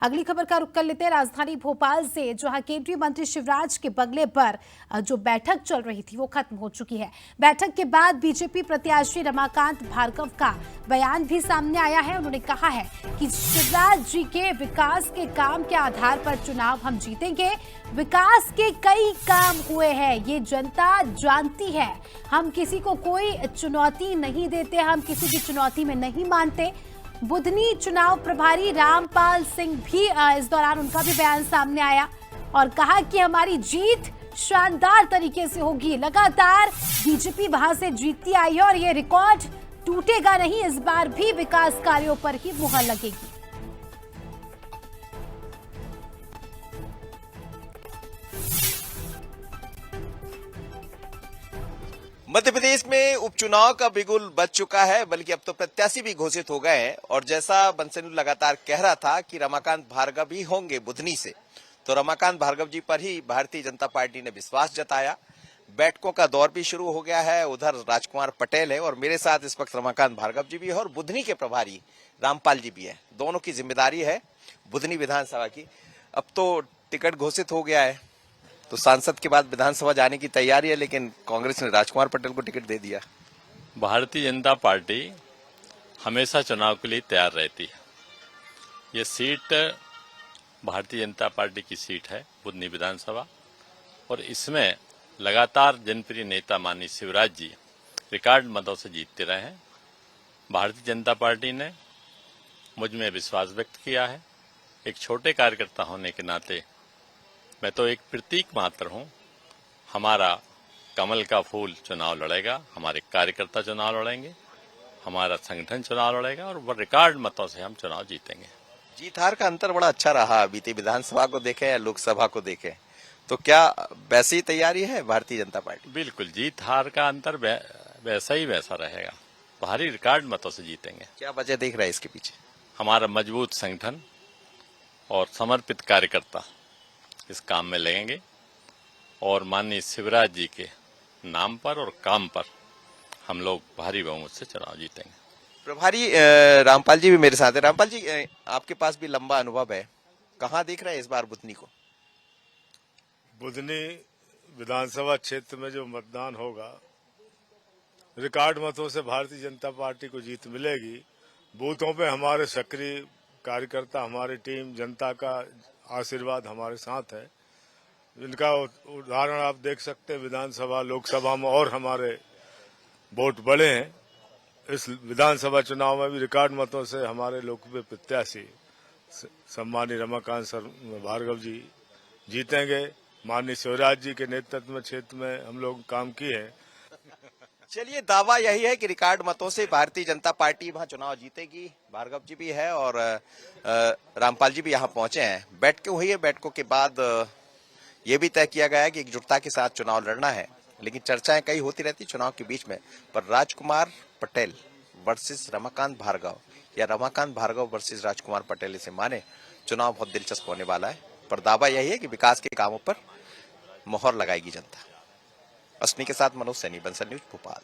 अगली खबर का रुख कर लेते हैं राजधानी भोपाल से, जहां केंद्रीय मंत्री शिवराज के बंगले पर जो बैठक चल रही थी वो खत्म हो चुकी है। बैठक के बाद बीजेपी प्रत्याशी रमाकांत भार्गव का बयान भी सामने आया है। उन्होंने कहा है कि शिवराज जी के विकास के काम के आधार पर चुनाव हम जीतेंगे। विकास के कई काम हुए हैं, ये जनता जानती है। हम किसी को कोई चुनौती नहीं देते, हम किसी की चुनौती में नहीं मानते। बुधनी चुनाव प्रभारी रामपाल सिंह भी इस दौरान उनका भी बयान सामने आया और कहा कि हमारी जीत शानदार तरीके से होगी। लगातार बीजेपी वहां से जीतती आई है और ये रिकॉर्ड टूटेगा नहीं। इस बार भी विकास कार्यों पर ही मुहर लगेगी। मध्य प्रदेश में उपचुनाव का बिगुल बज चुका है, बल्कि अब तो प्रत्याशी भी घोषित हो गए हैं। और जैसा बंसलू लगातार कह रहा था कि रमाकांत भार्गव ही होंगे बुधनी से, तो रमाकांत भार्गव जी पर ही भारतीय जनता पार्टी ने विश्वास जताया। बैठकों का दौर भी शुरू हो गया है। उधर राजकुमार पटेल है और मेरे साथ इस वक्त रमाकांत भार्गव जी भी है और बुधनी के प्रभारी रामपाल जी भी है। दोनों की जिम्मेदारी है बुधनी विधानसभा की। अब तो टिकट घोषित हो गया है, तो सांसद के बाद विधानसभा जाने की तैयारी है, लेकिन कांग्रेस ने राजकुमार पटेल को टिकट दे दिया। भारतीय जनता पार्टी हमेशा चुनाव के लिए तैयार रहती है। ये सीट भारतीय जनता पार्टी की सीट है, बुधनी विधानसभा, और इसमें लगातार जनप्रिय नेता माननीय शिवराज जी रिकॉर्ड मतों से जीतते रहे हैं। भारतीय जनता पार्टी ने मुझ में विश्वास व्यक्त किया है। एक छोटे कार्यकर्ता होने के नाते मैं तो एक प्रतीक मात्र हूं। हमारा कमल का फूल चुनाव लड़ेगा, हमारे कार्यकर्ता चुनाव लड़ेंगे, हमारा संगठन चुनाव लड़ेगा और रिकॉर्ड मतों से हम चुनाव जीतेंगे। जीत हार का अंतर बड़ा अच्छा रहा। बीती विधानसभा को देखें या लोकसभा को देखें, तो क्या वैसी ही तैयारी है भारतीय जनता पार्टी? बिल्कुल, जीत हार का अंतर वैसा ही वैसा रहेगा। भारी रिकॉर्ड मतों से जीतेंगे। क्या वजह देख रहा है इसके पीछे? हमारा मजबूत संगठन और समर्पित कार्यकर्ता इस काम में लगेंगे और माननीय शिवराज जी के नाम पर और काम पर हम लोग भारी बहुमत से चुनाव जीतेंगे। प्रभारी रामपाल जी भी मेरे साथ है। रामपाल जी, आपके पास भी लंबा अनुभव है, कहाँ देख रहे हैं इस बार बुधनी को? बुधनी विधानसभा क्षेत्र में जो मतदान होगा, रिकॉर्ड मतों से भारतीय जनता पार्टी को जीत मिलेगी। बूथों पे हमारे सक्रिय कार्यकर्ता, हमारी टीम, जनता का आशीर्वाद हमारे साथ है। इनका उदाहरण आप देख सकते हैं। विधानसभा, लोकसभा में और हमारे वोट बढ़े हैं। इस विधानसभा चुनाव में भी रिकॉर्ड मतों से हमारे लोकप्रिय प्रत्याशी सम्मानीय रमाकांत भार्गव जी जीतेंगे। माननीय शिवराज जी के नेतृत्व में क्षेत्र में हम लोग काम किए हैं। चलिए, दावा यही है कि रिकॉर्ड मतों से भारतीय जनता पार्टी वहां चुनाव जीतेगी। भार्गव जी भी है और रामपाल जी भी यहां पहुंचे हैं। बैठकें हुई है, बैठकों के बाद ये भी तय किया गया है कि एकजुटता के साथ चुनाव लड़ना है। लेकिन चर्चाएं कई होती रहती चुनाव के बीच में, पर राजकुमार पटेल वर्सेस रमाकांत भार्गव या रमाकांत भार्गव वर्सेस राजकुमार पटेल, इसे माने चुनाव बहुत दिलचस्प होने वाला है। पर दावा यही है कि विकास के कामों पर मोहर लगाएगी जनता। अस्मी के साथ मनोज सैनी, बंसल न्यूज, भोपाल।